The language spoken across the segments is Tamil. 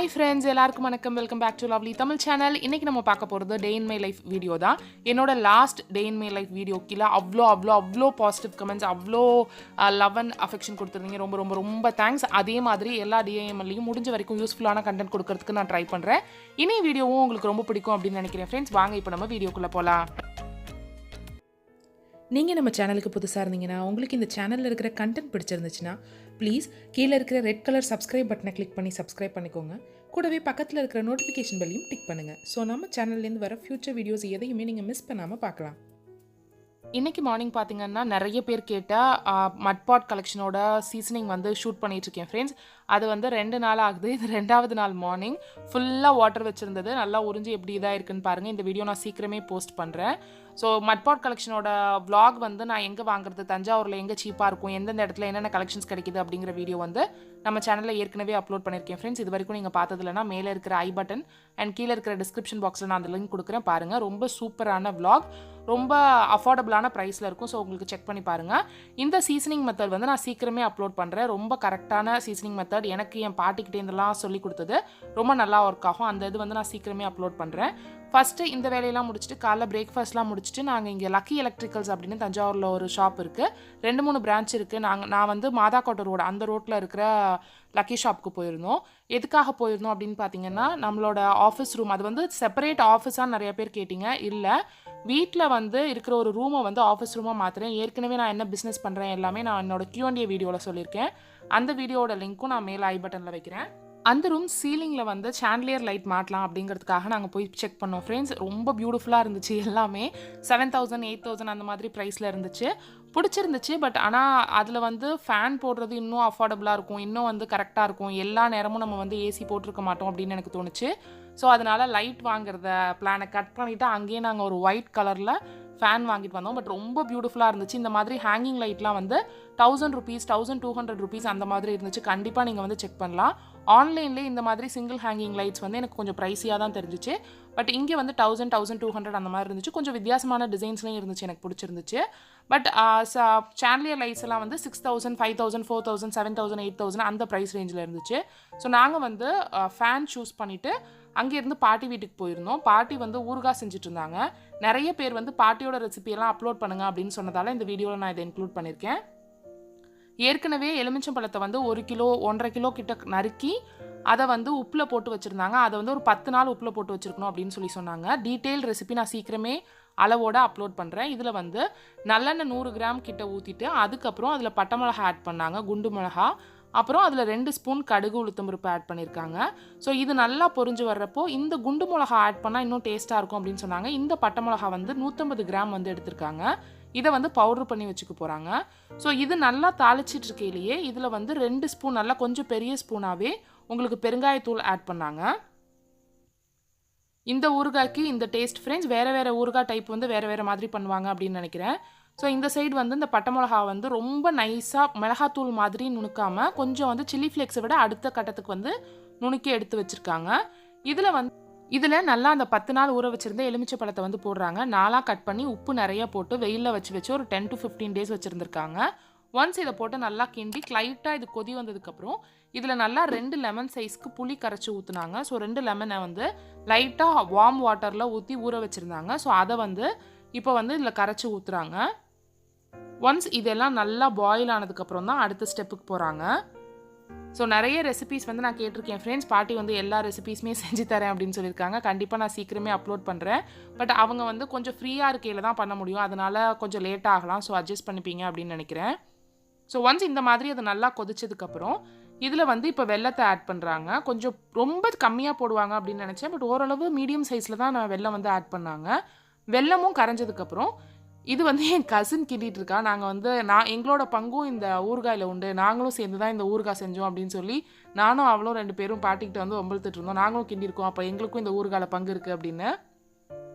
Hi friends, எல்லாருக்கும் வணக்கம். Welcome back to lovely Tamil channel. இன்னைக்கு நம்ம பார்க்க போகிறது day in my life video தான். என்னோட last day in my life video கீழே அவ்வளோ பாசிட்டிவ் கமெண்ட்ஸ், அவ்வளோ லவ் அண்ட் அஃபெக்ஷன் கொடுத்துருந்தீங்க. ரொம்ப ரொம்ப ரொம்ப தேங்க்ஸ். அதே மாதிரி எல்லா டிஐஎம்எல்லையும் முடிஞ்ச வரைக்கும் யூஸ்ஃபுல்லான கண்டென்ட் கொடுக்கறதுக்கு நான் ட்ரை பண்ணுறேன். இனி வீடியோவும் உங்களுக்கு ரொம்ப பிடிக்கும் அப்படின்னு நினைக்கிறேன் ஃப்ரெண்ட்ஸ். வாங்க இப்போ நம்ம வீடியோக்குள்ளே போகலாம். நீங்கள் நம்ம சேனலுக்கு புதுசாக இருந்தீங்கன்னா, உங்களுக்கு இந்த சேனலில் இருக்கிற கண்டென்ட் பிடிச்சிருந்துச்சுன்னா ப்ளீஸ் கீழே இருக்கிற ரெட் கலர் சப்ஸ்கிரைப் பட்டனை கிளிக் பண்ணி சப்ஸ்கிரைப் பண்ணிக்கோங்க. கூடவே பக்கத்தில் இருக்கிற நோட்டிஃபிகேஷன் பெல்லையும் டிக் பண்ணுங்கள். ஸோ நம்ம சேனல்லேருந்து வர ஃபியூச்சர் வீடியோஸ் எதையுமே நீங்கள் மிஸ் பண்ணாமல் பார்க்கலாம். இன்றைக்கி மார்னிங் பார்த்தீங்கன்னா நிறைய பேர் கேட்டால் மட்பாட் கலெக்ஷனோட சீசனிங் வந்து ஷூட் பண்ணிகிட்ருக்கேன் ஃப்ரெண்ட்ஸ். அது வந்து 2 நாள் ஆகுது. இது 2வது நாள் மார்னிங் ஃபுல்லாக வாட்டர் வச்சுருந்தது. நல்லா உறிஞ்சி எப்படி இதாக இருக்குன்னு பாருங்கள். இந்த வீடியோ நான் சீக்கிரமே போஸ்ட் பண்ணுறேன். ஸோ மட்பாட் கலெக்ஷனோட vlog வந்து நான் எங்கே வாங்குறது, தஞ்சாவூரில் எங்கே சீப்பாக இருக்கும், எந்தெந்த இடத்துல என்னென்ன கலெக்ஷன்ஸ் கிடைக்குது அப்படிங்கிற வீடியோ வந்து நம்ம சேனலில் ஏற்கனவே அப்லோட் பண்ணியிருக்கேன் ஃப்ரெண்ட்ஸ். இது வரைக்கும் நீங்கள் பார்த்ததில்லைன்னா மேலே இருக்கிற ஐ பட்டன் அண்ட் கீழே இருக்கிற டிஸ்கிரிப்ஷன் பாக்ஸில் நான் அந்த லிங்க் கொடுக்குறேன் பாருங்கள். ரொம்ப சூப்பரான vlog, ரொம்ப அஃபோர்டபுளான ப்ரைஸில் இருக்கும். ஸோ உங்களுக்கு செக் பண்ணி பாருங்கள். இந்த சீசனிங் மெத்தட் வந்து நான் சீக்கிரமே அப்லோட் பண்ணுறேன். ரொம்ப கரெக்டான சீசனிங் மெத்தட். எனக்கு என் பாட்டிக்கிட்டேருந்துலாம் சொல்லி கொடுத்தது ரொம்ப நல்லா ஒர்க் ஆகும். அந்த இது வந்து நான் சீக்கிரமே அப்லோட் பண்ணுறேன். ஃபஸ்ட்டு இந்த வேலையெல்லாம் முடிச்சுட்டு காலைல பிரேக்ஃபாஸ்ட்லாம் முடிச்சுட்டு நாங்கள் இங்கே லக்கி எலக்ட்ரிக்கல்ஸ் அப்படின்னு தஞ்சாவூரில் ஒரு ஷாப் இருக்குது. 2-3 பிரான்ச் இருக்குது. நான் வந்து மாதாக்கோட்டை ரோடு அந்த ரோட்டில் இருக்கிற லக்கி ஷாப்புக்கு போயிருந்தோம். எதுக்காக போயிருந்தோம் அப்படின்னு பார்த்தீங்கன்னா, நம்மளோட ஆஃபீஸ் ரூம் அது வந்து செப்பரேட் ஆஃபீஸாக நிறைய பேர் கேட்டிங்க. இல்லை, வீட்டில் வந்து இருக்கிற ஒரு ரூமை வந்து ஆஃபீஸ் ரூமாக மாற்றுறேன். ஏற்கனவே நான் என்ன பிஸ்னஸ் பண்ணுறேன் எல்லாமே நான் என்னோட Q&A வீடியோவில் சொல்லியிருக்கேன். அந்த வீடியோட லிங்க்கும் நான் மேலே ஐ பட்டனில் வைக்கிறேன். அந்த ரூம் சீலிங்கில் வந்து சாண்ட்லியர் லைட் மாட்டலாம் அப்படிங்கிறதுக்காக நாங்கள் போய் செக் பண்ணோம் ஃப்ரெண்ட்ஸ். ரொம்ப பியூட்டிஃபுல்லாக இருந்துச்சு. எல்லாமே 7,000 8,000 அந்த மாதிரி ப்ரைஸில் இருந்துச்சு. பிடிச்சிருந்துச்சு. பட் ஆனால் அதில் வந்து ஃபேன் போடுறது இன்னும் அஃபோர்டபுளாக இருக்கும், இன்னும் வந்து கரெக்டாக இருக்கும். எல்லா நேரமும் நம்ம வந்து ஏசி போட்டிருக்க மாட்டோம் அப்படின்னு எனக்கு தோணுச்சு. ஸோ அதனால் லைட் வாங்குறத பிளானை கட் பண்ணிவிட்டு அங்கேயே நாங்கள் ஒரு ஒயிட் கலரில் ஃபேன் வாங்கிட்டு வந்தோம். பட் ரொம்ப பியூட்டிஃபுல்லாக இருந்துச்சு. இந்த மாதிரி ஹேங்கிங் லைட்லாம் வந்து 1000 rupees 1200 rupees அந்த மாதிரி இருந்துச்சு. கண்டிப்பாக நீங்கள் வந்து செக் பண்ணலாம். ஆன்லைன்லேயே இந்த மாதிரி சிங்கிள் ஹேங்கிங் லைட்ஸ் வந்து எனக்கு கொஞ்சம் ப்ரைஸியாக தான் தெரிஞ்சிச்சு. பட் இங்கே வந்து 1000 1200 அந்த மாதிரி இருந்துச்சு. கொஞ்சம் வித்தியாசமான டிசைன்ஸ்லேயும் இருந்துச்சு, எனக்கு பிடிச்சிருந்துச்சு. பட் சாண்ட்லியர் லைட்ஸ் எல்லாம் வந்து 6,000 5,000 4,000 7,000 8,000 அந்த ப்ரைஸ் ரேஞ்சில் இருந்துச்சு. ஸோ நாங்கள் வந்து ஃபேன் சூஸ் பண்ணிவிட்டு அங்கேருந்து பாட்டி வீட்டுக்கு போயிருந்தோம். பாட்டி வந்து ஊறுகாய் செஞ்சுட்டு இருந்தாங்க. நிறைய பேர் வந்து பாட்டியோட ரெசிபியெல்லாம் அப்லோட் பண்ணுங்க அப்படின்னு சொன்னதால் இந்த வீடியோவில் நான் இதை இன்க்ளூட் பண்ணியிருக்கேன். ஏற்கனவே எலுமிச்சம்பழத்தை வந்து 1 கிலோ 1.5 கிலோ கிட்ட நறுக்கி அதை வந்து உப்பில் போட்டு வச்சுருந்தாங்க. அதை வந்து ஒரு 10 நாள் உப்பில் போட்டு வச்சுருக்கணும் அப்படின்னு சொன்னாங்க. டீட்டெயில் ரெசிபி நான் சீக்கிரமே அளவோடு அப்லோட் பண்ணுறேன். இதில் வந்து நல்லெண்ணெய் 100 கிராம் கிட்ட ஊற்றிட்டு அதுக்கப்புறம் அதில் பட்டை மிளகா ஆட் பண்ணாங்க, குண்டு மிளகா. அப்புறம் அதில் 2 ஸ்பூன் கடுகு உளுத்தம்பருப்பு ஆட் பண்ணியிருக்காங்க. ஸோ இது நல்லா பொரிஞ்சு வர்றப்போ இந்த குண்டு மிளகா ஆட் பண்ணால் இன்னும் டேஸ்ட்டாக இருக்கும் அப்படின்னு சொன்னாங்க. இந்த பட்டை மிளகா வந்து 150 கிராம் வந்து எடுத்திருக்காங்க. இதை வந்து பவுட்ரு பண்ணி வச்சுக்க போகிறாங்க. ஸோ இது நல்லா தாளிச்சிட்டு இருக்கையிலேயே இதில் வந்து 2 ஸ்பூன் நல்லா கொஞ்சம் பெரிய ஸ்பூனாகவே உங்களுக்கு பெருங்காயத்தூள் ஆட் பண்ணாங்க. இந்த ஊறுகாய்க்கு இந்த டேஸ்ட் ஃப்ரெண்ட்ஸ். வேறு ஊறுகாய் டைப் வந்து வேறு மாதிரி பண்ணுவாங்க அப்படின்னு நினைக்கிறேன். ஸோ இந்த சைடு வந்து இந்த பட்டை மிளகா வந்து ரொம்ப நைஸாக மிளகாத்தூள் மாதிரி நுணுக்காமல் கொஞ்சம் வந்து சில்லி ஃப்ளேக்ஸை விட அடுத்த கட்டத்துக்கு வந்து நுணுக்கி எடுத்து வச்சுருக்காங்க. இதில் நல்லா அந்த 10 நாள் ஊற வச்சுருந்த எலுமிச்சை பழத்தை வந்து போடுறாங்க. நாளாக கட் பண்ணி உப்பு நிறைய போட்டு வெயிலில் வச்சு ஒரு 10 to 15 days வச்சுருந்துருக்காங்க. ஒன்ஸ் இதை போட்டு நல்லா கிண்டி லைட்டாக இது கொதி வந்ததுக்கப்புறம் இதில் நல்லா 2 லெமன் சைஸ்க்கு புளி கரைச்சி ஊற்றுனாங்க. ஸோ 2 லெமனை வந்து லைட்டாக வார்ம் வாட்டரில் ஊற்றி ஊற வச்சுருந்தாங்க. ஸோ அதை வந்து இப்போ வந்து இதில் கரைச்சி ஊற்றுறாங்க. ஒன்ஸ் இதெல்லாம் நல்லா பாயில் ஆனதுக்கப்புறம் தான் அடுத்த ஸ்டெப்புக்கு போகிறாங்க. ஸோ நிறைய ரெசிபீஸ் வந்து நான் கேட்டிருக்கேன் ஃப்ரெண்ட்ஸ். பாட்டி வந்து எல்லா ரெசிபீஸுமே செஞ்சு தரேன் அப்படின்னு சொல்லியிருக்காங்க. கண்டிப்பாக நான் சீக்கிரமே அப்லோட் பண்ணுறேன். பட் அவங்க வந்து கொஞ்சம் ஃப்ரீயாக இருக்கையில் தான் பண்ண முடியும். அதனால் கொஞ்சம் லேட் ஆகலாம். ஸோ அட்ஜஸ்ட் பண்ணிப்பீங்க அப்படின்னு நினைக்கிறேன். ஸோ ஒன்ஸ் இந்த மாதிரி அது நல்லா கொதிச்சதுக்கப்புறம் இதில் வந்து இப்போ வெல்லத்தை ஆட் பண்ணுறாங்க. கொஞ்சம் ரொம்ப கம்மியாக போடுவாங்க அப்படின்னு நினச்சேன். பட் ஓரளவு மீடியம் சைஸில் தான் நான் வெல்லம் வந்து ஆட் பண்ணாங்க. வெல்லமும் கரைஞ்சதுக்கப்புறம் இது வந்து என் கசின் கிண்டிகிட்டு இருக்கா. நாங்கள் வந்து எங்களோட பங்கும் இந்த ஊறுகாயில் உண்டு, நாங்களும் சேர்ந்து தான் இந்த ஊறுகாய் செஞ்சோம் அப்படின்னு சொல்லி நானும் அவளும் 2 பேரும் பாட்டிக்கிட்ட வந்து ஒம்பழுத்துட்டு இருந்தோம். நாங்களும் கிண்டியிருக்கோம், அப்போ எங்களுக்கும் இந்த ஊறுகாயில் பங்கு இருக்குது அப்படின்னு.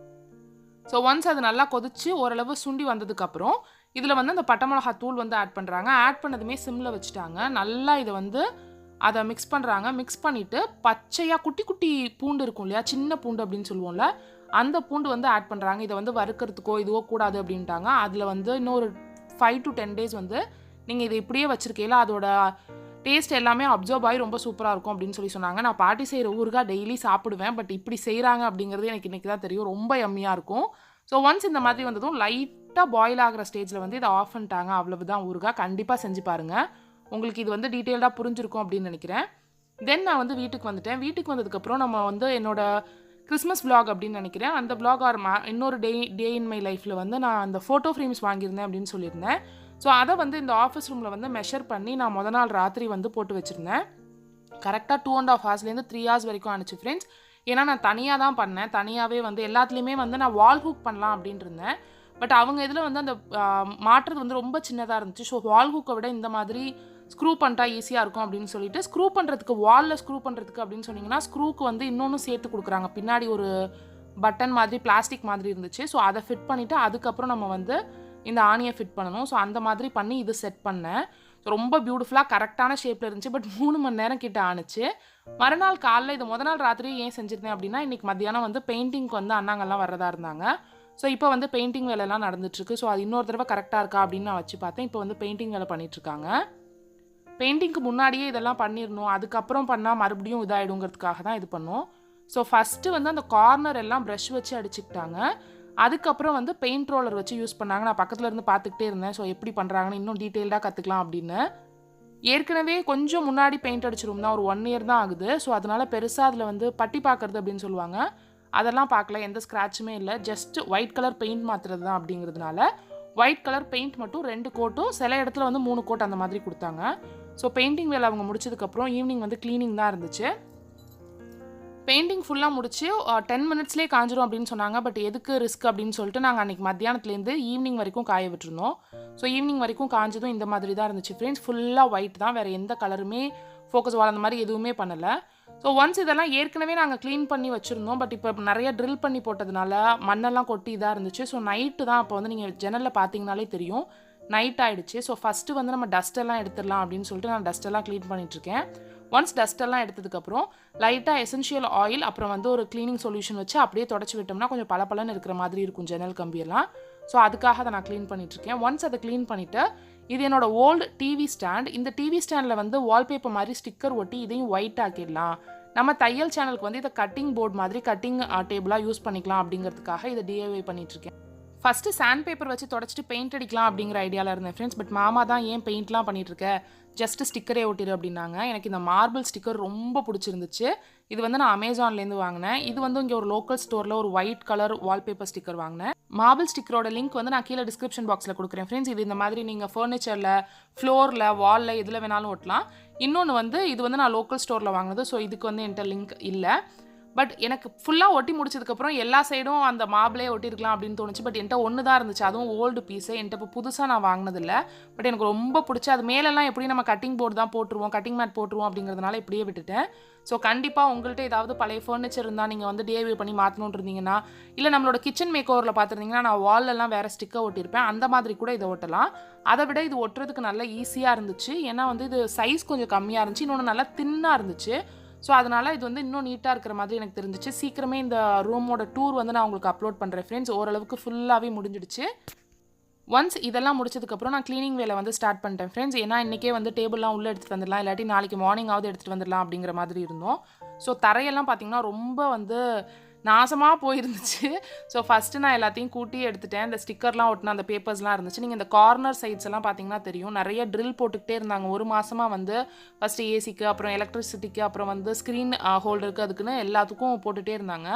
ஸோ ஒன்ஸ் அது நல்லா கொதிச்சு ஓரளவு சுண்டி வந்ததுக்கப்புறம் இதில் வந்து அந்த பட்டை மிளகா தூள் வந்து ஆட் பண்ணுறாங்க. ஆட் பண்ணதுமே சிம்மில் வச்சுட்டாங்க. நல்லா இதை வந்து அதை மிக்ஸ் பண்ணுறாங்க. மிக்ஸ் பண்ணிவிட்டு பச்சையாக குட்டி குட்டி பூண்டு இருக்கும் இல்லையா, சின்ன பூண்டு அப்படின்னு சொல்லுவோம்ல, அந்த பூண்டு வந்து ஆட் பண்ணுறாங்க. இதை வந்து வறுக்கிறதுக்கோ இதுவோ கூடாது அப்படின்ட்டாங்க. அதில் வந்து இன்னொரு 5 to 10 days வந்து நீங்கள் இதை இப்படியே வச்சுருக்கையில் அதோட டேஸ்ட் எல்லாமே அப்சர்வ் ஆகி ரொம்ப சூப்பராக இருக்கும் அப்படின்னு சொல்லி சொன்னாங்க. நான் பாட்டி செய்கிற ஊறுகாய் டெய்லி சாப்பிடுவேன். பட் இப்படி செய்கிறாங்க அப்படிங்கிறது எனக்கு இன்றைக்கி தான் தெரியும். ரொம்ப யம்மியாக இருக்கும். ஸோ ஒன்ஸ் இந்த மாதிரி வந்ததும் லைட்டாக பாயில் ஆகிற ஸ்டேஜில் வந்து இதை ஆஃப் பண்ணிட்டாங்க. அவ்வளவுதான் ஊறுகாய். கண்டிப்பாக செஞ்சு பாருங்கள். உங்களுக்கு இது வந்து டீட்டெயில்டாக புரிஞ்சிருக்கும் அப்படின்னு நினைக்கிறேன். தென் நான் வந்து வீட்டுக்கு வந்துட்டேன். வீட்டுக்கு வந்ததுக்கப்புறம் நம்ம வந்து என்னோட கிறிஸ்மஸ் விலாக் அப்படின்னு நினைக்கிறேன். அந்த விலாக் இன்னொரு டே இன் மை லைஃப்பில் வந்து நான் அந்த ஃபோட்டோ ஃப்ரேம்ஸ் வாங்கியிருந்தேன் அப்படின்னு சொல்லியிருந்தேன். ஸோ அதை வந்து இந்த ஆஃபீஸ் ரூமில் வந்து மெஷர் பண்ணி நான் முத நாள் ராத்திரி வந்து போட்டு வச்சுருந்தேன். கரெக்டாக 2.5 ஹவர்ஸ்லேருந்து 3 ஹவர்ஸ் வரைக்கும் ஆனிச்சு ஃப்ரெண்ட்ஸ். ஏன்னா நான் தனியாக தான் பண்ணேன். தனியாகவே வந்து எல்லாத்துலேயுமே வந்து நான் வால் ஹூக் பண்ணலாம் அப்படின்ட்டு இருந்தேன். பட் அவங்க இதில் வந்து அந்த மாட்டுறது வந்து ரொம்ப சின்னதாக இருந்துச்சு. ஸோ வால் ஹூக்கை விட இந்த மாதிரி ஸ்க்ரூ பண்ணிட்டா ஈஸியாக இருக்கும் அப்படின்னு சொல்லிட்டு ஸ்க்ரூ பண்ணுறதுக்கு வாலில் ஸ்க்ரூ பண்ணுறதுக்கு அப்படின்னு சொன்னீங்கன்னா ஸ்க்ரூக்கு வந்து இன்னொன்று சேர்த்து கொடுக்குறாங்க. பின்னாடி ஒரு பட்டன் மாதிரி பிளாஸ்டிக் மாதிரி இருந்துச்சு. ஸோ அதை ஃபிட் பண்ணிவிட்டு அதுக்கப்புறம் நம்ம வந்து இந்த ஆணியை ஃபிட் பண்ணணும். ஸோ அந்த மாதிரி பண்ணி இது செட் பண்ணேன். ஸோ ரொம்ப பியூட்டிஃபுல்லாக கரெக்டான ஷேப்பில் இருந்துச்சு. பட் 3 மணி நேரம் கிட்ட ஆணுச்சு. மறுநாள் காலைல இது முத நாள் ராத்திரி ஏன் செஞ்சுருந்தேன் அப்படின்னா இன்றைக்கி மத்தியானம் வந்து பெயிண்டிங்க்கு வந்து அண்ணாங்கள்லாம் வரதா இருந்தாங்க. ஸோ இப்போ வந்து பெயிண்டிங் வேலைலாம் நடந்துட்டுருக்கு. ஸோ அது இன்னொரு தடவை கரெக்டாக இருக்கா அப்படின்னு நான் வச்சு பார்த்தேன். இப்போ வந்து பெயிண்டிங் வேலை பண்ணிகிட்ருக்காங்க. பெயிண்டிங்க்கு முன்னாடியே இதெல்லாம் பண்ணிடணும். அதுக்கப்புறம் பண்ணால் மறுபடியும் இதாகிடுங்கிறதுக்காக தான் இது பண்ணோம். ஸோ ஃபஸ்ட்டு வந்து அந்த கார்னர் எல்லாம் ப்ரஷ் வச்சு அடிச்சுக்கிட்டாங்க. அதுக்கப்புறம் வந்து பெயிண்ட் ரோலர் வச்சு யூஸ் பண்ணாங்க. நான் பக்கத்தில் இருந்து பார்த்துக்கிட்டே இருந்தேன். ஸோ எப்படி பண்ணுறாங்கன்னு இன்னும் டீட்டெயில்டாக கற்றுக்கலாம் அப்படின்னு. ஏற்கனவே கொஞ்சம் முன்னாடி பெயிண்ட் அடிச்சிரும் தான். ஒரு 1 இயர் தான் ஆகுது. ஸோ அதனால் பெருசாக அதில் வந்து பட்டி பார்க்குறது அப்படின்னு சொல்லுவாங்க. அதெல்லாம் பார்க்கல. எந்த ஸ்க்ராட்சுமே இல்லை. ஜஸ்ட் ஒயிட் கலர் பெயிண்ட் மாற்றுறது தான் அப்படிங்கிறதுனால ஒயிட் கலர் பெயிண்ட் மட்டும் 2 கோட்டும் சில இடத்துல வந்து 3 கோட் அந்த மாதிரி கொடுத்தாங்க. ஸோ பெயிண்டிங் வேலை அவங்க முடிச்சதுக்கப்புறம் ஈவினிங் வந்து க்ளீனிங் தான் இருந்துச்சு. பெயிண்டிங் ஃபுல்லாக முடிச்சு 10 மினிட்ஸ்லேயே காஞ்சிரும் அப்படின்னு சொன்னாங்க. பட் எதுக்கு ரிஸ்க் அப்படின்னு சொல்லிட்டு நாங்கள் அன்றைக்கி மத்தியானத்துலேருந்து ஈவினிங் வரைக்கும் காய விட்டுருந்தோம். ஸோ ஈவினிங் வரைக்கும் காஞ்சதும் இந்த மாதிரி தான் இருந்துச்சு ஃப்ரெண்ட்ஸ். ஃபுல்லாக ஒயிட் தான். வேறு எந்த கலருமே ஃபோக்கஸ் வால் அந்த மாதிரி எதுவுமே பண்ணலை. ஸோ ஒன்ஸ் இதெல்லாம் ஏற்கனவே நாங்கள் க்ளீன் பண்ணி வச்சுருந்தோம். பட் இப்போ நிறைய ட்ரில் பண்ணி போட்டதுனால மண்ணெல்லாம் கொட்டி இதாக இருந்துச்சு. ஸோ நைட்டு தான் அப்போ வந்து நீங்கள் ஜன்னலில் பார்த்தீங்கனாலே தெரியும் நைட் ஆகிடுச்சு. ஸோ ஃபஸ்ட்டு வந்து நம்ம டஸ்ட்டெல்லாம் எடுத்துடலாம் அப்படின்னு சொல்லிட்டு நான் டஸ்ட்டெல்லாம் க்ளீன் பண்ணிகிட்ருக்கேன். ஒன்ஸ் டஸ்ட்டெல்லாம் எடுத்ததுக்கப்புறம் லைட்டாக எசென்ஷியல் ஆயில் அப்புறம் வந்து ஒரு க்ளீனிங் சொல்யூஷன் வச்சு அப்படியே தொடச்சி விட்டோம்னா கொஞ்சம் பளபளன்னு இருக்கிற மாதிரி இருக்கும் ஜன்னல் கம்பியெல்லாம். ஸோ அதுக்காக அதை நான் க்ளீன் பண்ணிகிட்ருக்கேன். ஒன்ஸ் அதை க்ளீன் பண்ணிவிட்டு இது என்னோடய ஓல்டு டிவி ஸ்டாண்ட். இந்த டிவி ஸ்டாண்டில் வந்து வால்பேப்பர் மாதிரி ஸ்டிக்கர் ஒட்டி இதையும் ஒயிட் ஆக்கிடலாம். நம்ம தையல் சேனலுக்கு வந்து இதை கட்டிங் போர்டு மாதிரி கட்டிங் டேபிளாக யூஸ் பண்ணிக்கலாம் அப்படிங்கிறதுக்காக இதை டிஐஒய் பண்ணிகிட்ருக்கேன். ஃபஸ்ட்டு சாண்ட் பேப்பர் வச்சு தொடச்சிட்டு பெயிண்ட் அடிக்கலாம் அப்படிங்கிற ஐடியாவில் இருந்தேன் ஃப்ரெண்ட்ஸ். பட் மாமா தான் ஏன் பெயிண்ட்லாம் பண்ணிகிட்ருக்க, ஜஸ்ட்டு ஸ்டிக்கரே ஒட்டிடு அப்படின்னாங்க. எனக்கு இந்த மார்பிள் ஸ்டிக்கர் ரொம்ப பிடிச்சிருந்துச்சு. இது வந்து நான் அமேசான்லேருந்து வாங்கினேன். இது வந்து இங்கே ஒரு லோக்கல் ஸ்டோரில் ஒரு ஒயிட் கலர் வால்பேப்பர் ஸ்டிக்கர் வாங்கினேன். மார்பிள் ஸ்டிக்கரோட லிங்க் வந்து நான் கீழே டிஸ்கிரிப்ஷன் பாக்ஸில் கொடுக்குறேன் ஃப்ரெண்ட்ஸ். இது இந்த மாதிரி நீங்கள் ஃபர்னிச்சரில், ஃப்ளோரில், வாலில் எதில் வேணாலும் ஒட்டலாம். இன்னொன்று வந்து இது வந்து நான் லோக்கல் ஸ்டோரில் வாங்கினது. ஸோ இதுக்கு வந்து என்கிட்ட லிங்க் இல்லை. பட் எனக்கு ஃபுல்லாக ஒட்டி முடிச்சதுக்கப்புறம் எல்லா சைடும் அந்த மார்பிளே ஒட்டியிருக்கலாம் அப்படின்னு தோணுச்சு. பட் என்கிட்ட ஒன்று தான் இருந்துச்சு. அதுவும் ஓல்டு பீஸு. என்கிட்ட இப்போ புதுசாக நான் வாங்கினதில்லை. பட் எனக்கு ரொம்ப பிடிச்சி அது மேலெல்லாம் எப்படி நம்ம கட்டிங் போர்டு தான் போட்டுருவோம், கட்டிங் மேட் போட்டுருவோம் அப்படிங்கிறதுனால இப்படியே விட்டுட்டேன். ஸோ கண்டிப்பாக உங்கள்கிட்ட ஏதாவது பழைய ஃபர்னிச்சர் இருந்தால் நீங்கள் வந்து டிஐஒய் பண்ணி மாற்றணுன்னு இருந்தீங்கன்னா, இல்லை நம்மளோட கிச்சன் மேக் ஓவரில் பார்த்துருந்தீங்கன்னா நான் வால்லெல்லாம் வேறு ஸ்டிக்கர் ஒட்டியிருப்பேன். அந்த மாதிரி கூட இதை ஒட்டலாம். அதை விட இது ஒட்டுறதுக்கு நல்லா ஈஸியாக இருந்துச்சு. ஏன்னா வந்து இது சைஸ் கொஞ்சம் கம்மியாக இருந்துச்சு. இன்னொன்று நல்லா தின்னாக இருந்துச்சு. ஸோ அதனால் இது வந்து இன்னும் நீட்டாக இருக்கிற மாதிரி எனக்கு தெரிஞ்சிச்சு. சீக்கிரமே இந்த ரூமோட டூர் வந்து நான் உங்களுக்கு அப்லோட் பண்ணுறேன் ஃப்ரெண்ட்ஸ். ஓரளவுக்கு ஃபுல்லாகவே முடிஞ்சிடுச்சு. ஒன்ஸ் இதெல்லாம் முடிச்சதுக்கப்புறம் நான் க்ளீனிங் வேலை வந்து ஸ்டார்ட் பண்ணிட்டேன் ஃப்ரெண்ட்ஸ். ஏன்னா இன்றைக்கே வந்து டேபிள்லாம் உள்ளே எடுத்துகிட்டு வந்துடலாம், இல்லாட்டி நாளைக்கு மார்னிங்காவது எடுத்துகிட்டு வந்துடலாம் அப்படிங்கிற மாதிரி இருந்தோம். ஸோ தரையெல்லாம் பார்த்திங்கன்னா ரொம்ப வந்து நாசமாக போயிருந்துச்சு. ஸோ ஃபஸ்ட்டு நான் எல்லாத்தையும் கூட்டி எடுத்துட்டேன். இந்த ஸ்டிக்கர்லாம் ஒட்டின அந்த பேப்பர்ஸ்லாம் இருந்துச்சு. நீங்கள் இந்த கார்னர் சைட்ஸ் எல்லாம் பார்த்தீங்கன்னா தெரியும், நிறைய ட்ரில் போட்டுக்கிட்டே இருந்தாங்க. ஒரு மாதமாக வந்து ஃபஸ்ட்டு ஏசிக்கு, அப்புறம் எலக்ட்ரிசிட்டிக்கு, அப்புறம் வந்து ஸ்க்ரீன் ஹோல்டருக்கு, அதுக்குன்னு எல்லாத்துக்கும் போட்டுகிட்டே இருந்தாங்க.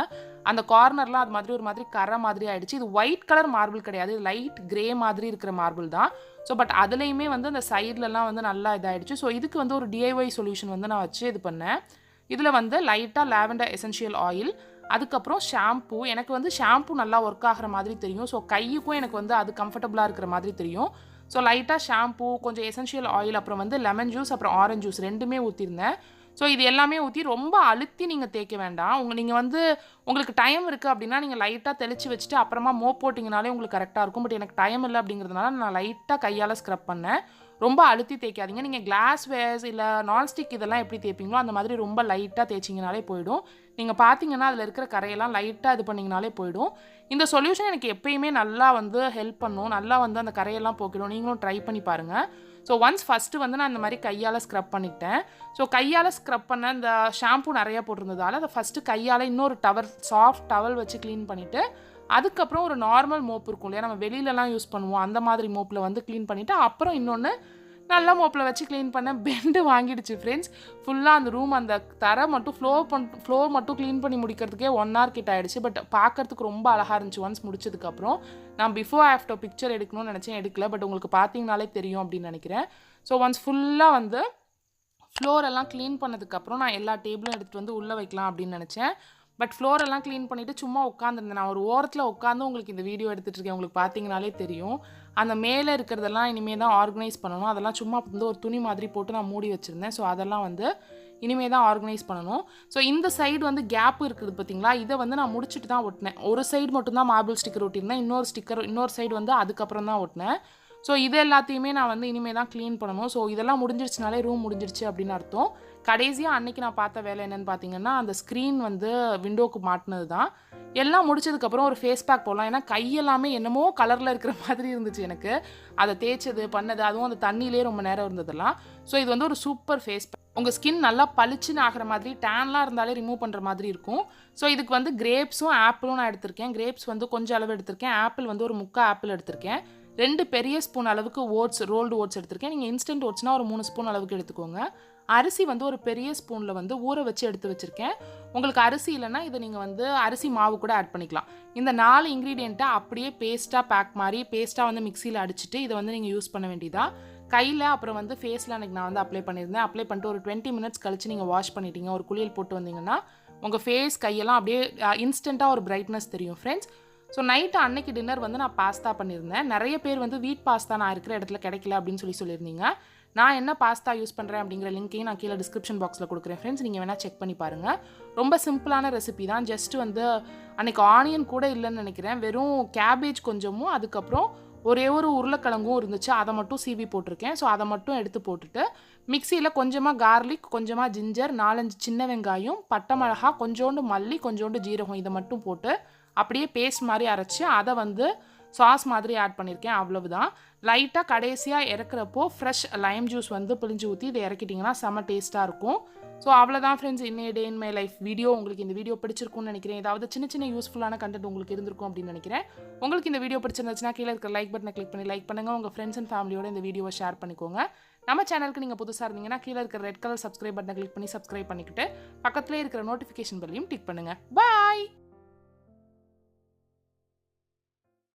அந்த கார்னர்லாம் அது மாதிரி ஒரு மாதிரி கரை மாதிரி ஆகிடுச்சு. இது ஒயிட் கலர் மார்பிள் கிடையாது, இது லைட் கிரே மாதிரி இருக்கிற மார்பிள் தான். ஸோ பட் அதுலேயுமே வந்து அந்த சைட்லலாம் வந்து நல்லா இதாகிடுச்சு. ஸோ இதுக்கு வந்து ஒரு டிஐஒய் சொல்யூஷன் வந்து நான் வச்சு இது பண்ணேன். இதில் வந்து லைட்டாக லாவெண்டர் எசென்ஷியல் ஆயில், அதுக்கப்புறம் ஷாம்பூ. எனக்கு வந்து ஷாம்பூ நல்லா ஒர்க் ஆகிற மாதிரி தெரியும். ஸோ கையுக்கும் எனக்கு வந்து அது கம்ஃபர்டபுளாக இருக்கிற மாதிரி தெரியும். ஸோ லைட்டாக ஷாம்பூ, கொஞ்சம் எசென்ஷியல் ஆயில், அப்புறம் வந்து லெமன் ஜூஸ், அப்புறம் ஆரஞ்ச் ஜூஸ் ரெண்டுமே ஊற்றிருந்தேன். ஸோ இது எல்லாமே ஊற்றி ரொம்ப அழுத்தி நீங்கள் தேய்க்க வேண்டாம். நீங்கள் வந்து உங்களுக்கு டைம் இருக்குது அப்படின்னா நீங்கள் லைட்டாக தெளித்து வச்சுட்டு அப்புறமா மோப் போட்டிங்கனாலே உங்களுக்கு கரெக்டாக இருக்கும். பட் எனக்கு டைம் இல்லை அப்படிங்கிறதுனால நான் லைட்டாக கையால் ஸ்க்ரப் பண்ணேன். ரொம்ப அழுத்தி தேய்க்காதீங்க. நீங்கள் கிளாஸ் வேர்ஸ் இல்லை நான்ஸ்டிக் இதெல்லாம் எப்படி தேய்ப்பீங்களோ அந்த மாதிரி ரொம்ப லைட்டாக தேய்ச்சிங்கனாலே போயிடும். நீங்கள் பார்த்தீங்கன்னா அதில் இருக்கிற கரையெல்லாம் லைட்டாக இது பண்ணிங்கனாலே போயிடும். இந்த சொல்யூஷன் எனக்கு எப்பயுமே நல்லா வந்து ஹெல்ப் பண்ணும், நல்லா வந்து அந்த கரையெல்லாம் போக்கிடும். நீங்களும் ட்ரை பண்ணி பாருங்கள். ஸோ ஒன்ஸ் ஃபஸ்ட்டு வந்து நான் இந்த மாதிரி கையால் ஸ்க்ரப் பண்ணிட்டேன். ஸோ கையால் ஸ்க்ரப் பண்ண இந்த ஷாம்பு நிறையா போட்டிருந்ததால் அதை ஃபஸ்ட்டு கையால் இன்னொரு சாஃப்ட் டவல் வச்சு க்ளீன் பண்ணிவிட்டு அதுக்கப்புறம் ஒரு நார்மல் மோப் இருக்கும் இல்லையா, நம்ம வெளியிலலாம் யூஸ் பண்ணுவோம், அந்த மாதிரி மோப்பில் வந்து க்ளீன் பண்ணிவிட்டு அப்புறம் இன்னொன்று நல்ல மோப்பில் வச்சு க்ளீன் பண்ண பெண்டு வாங்கிடுச்சு ஃப்ரெண்ட்ஸ். ஃபுல்லாக அந்த ரூம் அந்த தரை மட்டும் ஃப்ளோர் மட்டும் க்ளீன் பண்ணி முடிக்கிறதுக்கே 1 hour கிட்ட ஆகிடுச்சு. பட் பார்க்குறதுக்கு ரொம்ப அழகாக இருந்துச்சு ஒன்ஸ் முடிச்சதுக்கப்புறம். நான் பிஃபோர் ஆஃப்டர் பிக்சர் எடுக்கணும்னு நினச்சேன், எடுக்கல. பட் உங்களுக்கு பார்த்தீங்கனாலே தெரியும் அப்படின்னு நினைக்கிறேன். ஸோ ஒன்ஸ் ஃபுல்லாக வந்து ஃப்ளோரெல்லாம் க்ளீன் பண்ணதுக்கப்புறம் நான் எல்லா டேபிளும் எடுத்துகிட்டு வந்து உள்ளே வைக்கலாம் அப்படின்னு நினச்சேன். பட் ஃப்ளோரெல்லாம் க்ளீன் பண்ணிவிட்டு சும்மா உட்காந்துருந்தேன். நான் ஒரு ஓரத்தில் உட்காந்து உங்களுக்கு இந்த வீடியோ எடுத்துகிட்டு இருக்கேன். உங்களுக்கு பார்த்தீங்கனாலே தெரியும். அந்த மேலே இருக்கிறதெல்லாம் இனிமேல் தான் ஆர்கனைஸ் பண்ணணும். அதெல்லாம் சும்மா வந்து ஒரு துணி மாதிரி போட்டு நான் மூடி வச்சுருந்தேன். ஸோ அதெல்லாம் வந்து இனிமேல் தான் ஆர்கனைஸ் பண்ணணும். ஸோ இந்த சைடு வந்து கேப் இருக்குது பார்த்தீங்களா, இதை வந்து நான் முடிச்சுட்டு தான் ஒட்டினேன். ஒரு சைடு மட்டும்தான் மார்பிள் ஸ்டிக்கர் ஒட்டியிருந்தேன், இன்னொரு சைடு வந்து அதுக்கப்புறம் தான் ஒட்டினேன். ஸோ இது எல்லாத்தையுமே நான் வந்து இனிமேல் தான் க்ளீன் பண்ணணும். ஸோ இதெல்லாம் முடிஞ்சிருச்சுனாலே ரூம் முடிஞ்சிருச்சு அப்படின்னு அர்த்தம். கடைசியாக அன்றைக்கி நான் பார்த்த வேலை என்னென்னு பார்த்தீங்கன்னா, அந்த ஸ்க்ரீன் வந்து விண்டோவுக்கு மாட்டினது தான். எல்லாம் முடிச்சதுக்கப்புறம் ஒரு ஃபேஸ் பேக் போடலாம். ஏன்னா கையெல்லாமே என்னமோ கலரில் இருக்கிற மாதிரி இருந்துச்சு எனக்கு. அதை தேய்ச்சது பண்ணது, அதுவும் அந்த தண்ணியிலே ரொம்ப நேரம் இருந்ததெல்லாம். ஸோ இது வந்து ஒரு சூப்பர் ஃபேஸ் பேக். உங்கள் ஸ்கின் நல்லா பளிச்சுன்னு ஆகிற மாதிரி, டேன்லாம் இருந்தாலே ரிமூவ் பண்ணுற மாதிரி இருக்கும். ஸோ இதுக்கு வந்து கிரேப்ஸும் ஆப்பிளும் நான் எடுத்திருக்கேன். கிரேப்ஸ் வந்து கொஞ்சம் அளவு எடுத்திருக்கேன், ஆப்பிள் வந்து ஒரு 3/4 ஆப்பிள் எடுத்திருக்கேன். 2 பெரிய ஸ்பூன் அளவுக்கு ரோல்டு ஓட்ஸ் எடுத்திருக்கேன். நீங்கள் இன்ஸ்டன்ட் ஓட்ஸ்னால் ஒரு 3 ஸ்பூன் அளவுக்கு எடுத்துக்கோங்க. அரிசி வந்து ஒரு பெரிய ஸ்பூனில் வந்து ஊற வச்சு எடுத்து வச்சுருக்கேன். உங்களுக்கு அரிசி இல்லைன்னா இதை நீங்கள் வந்து அரிசி மாவு கூட ஆட் பண்ணிக்கலாம். இந்த 4 இன்க்ரீடியண்ட்டை அப்படியே பேஸ்ட்டாக வந்து மிக்சியில் அடிச்சுட்டு இதை வந்து நீங்கள் யூஸ் பண்ண வேண்டியதா. கையில் அப்புறம் வந்து ஃபேஸில் அன்றைக்கி நான் வந்து அப்ளை பண்ணியிருந்தேன். அப்ளை பண்ணிட்டு ஒரு 20 minutes கழிச்சு நீங்கள் வாஷ் பண்ணிட்டீங்க, ஒரு குளியல் போட்டு வந்தீங்கன்னா உங்கள் ஃபேஸ் கையெல்லாம் அப்படியே இன்ஸ்டண்ட்டாக ஒரு பிரைட்னஸ் தெரியும் ஃப்ரெண்ட்ஸ். ஸோ நைட்டு அன்னைக்கு டின்னர் வந்து நான் பாஸ்தா பண்ணியிருந்தேன். நிறைய பேர் வந்து வீட் பாஸ்தா நான் இருக்கிற இடத்துல கிடைக்கல அப்படின்னு சொல்லியிருந்தீங்க. நான் என்ன பாஸ்தா யூஸ் பண்ணுறேன் அப்படிங்கிற லிங்க்கையும் நான் கீழே டிஸ்கிரிப்ஷன் பாக்ஸில் கொடுக்குறேன் ஃப்ரெண்ட்ஸ். நீங்கள் வேணால் செக் பண்ணி பாருங்கள். ரொம்ப சிம்பிளான ரெசிபி தான். ஜஸ்ட் வந்து அன்றைக்கி ஆனியன் கூட இல்லைன்னு நினைக்கிறேன், வெறும் கேபேஜ் கொஞ்சமும் அதுக்கப்புறம் ஒரே ஒரு உருளைக்கிழங்கும் இருந்துச்சு, அதை மட்டும் சீவி போட்டிருக்கேன். ஸோ அதை மட்டும் எடுத்து போட்டுட்டு மிக்சியில் கொஞ்சமாக கார்லிக், கொஞ்சமாக ஜிஞ்சர், 4-5 சின்ன வெங்காயம், பட்டை மிளகா, கொஞ்சோண்டு மல்லி, கொஞ்சோண்டு ஜீரகம், இதை மட்டும் போட்டு அப்படியே பேஸ்ட் மாதிரி அரைச்சி அதை வந்து சாஸ் மாதிரி ஆட் பண்ணியிருக்கேன். அவ்வளவுதான். லைட்டாக கடைசியாக இறக்குறப்போ ஃப்ரெஷ் லைம் ஜூஸ் வந்து பிழிஞ்சு ஊற்றி இதை இறக்கிட்டிங்கன்னா செம்ம டேஸ்ட்டாக இருக்கும். ஸோ அவ்வளோதான் ஃப்ரெண்ட்ஸ், இன்னே day in my life video. உங்களுக்கு இந்த வீடியோ பிடிச்சிருக்கும்னு நினைக்கிறேன். ஏதாவது சின்ன யூஸ்ஃபுல்லான கண்டென்ட் உங்களுக்கு இருந்திருக்கும் அப்படின்னு நினைக்கிறேன். உங்களுக்கு இந்த வீடியோ பிடிச்சிருந்துச்சுன்னா கீழே இருக்கிற லைக் பட்டனை கிளிக் பண்ணி லைக் பண்ணுங்கள். உங்கள் ஃப்ரெண்ட்ஸ் அண்ட் ஃபேமிலியோட இந்த வீடியோவை ஷேர் பண்ணிக்கோங்க. நம்ம சேனலுக்கு நீங்கள் புதுசாக இருந்தீங்கன்னா கீழே இருக்கிற ரெட் கலர் சப்ஸ்கிரைப் பட்டனை கிளிக் பண்ணி சப்ஸ்கிரைப் பண்ணிக்கிட்டு பக்கத்துலேயே இருக்கிற நோட்டிஃபிகேஷன் பெல்லையும் டிக் பண்ணுங்கள். பாய்.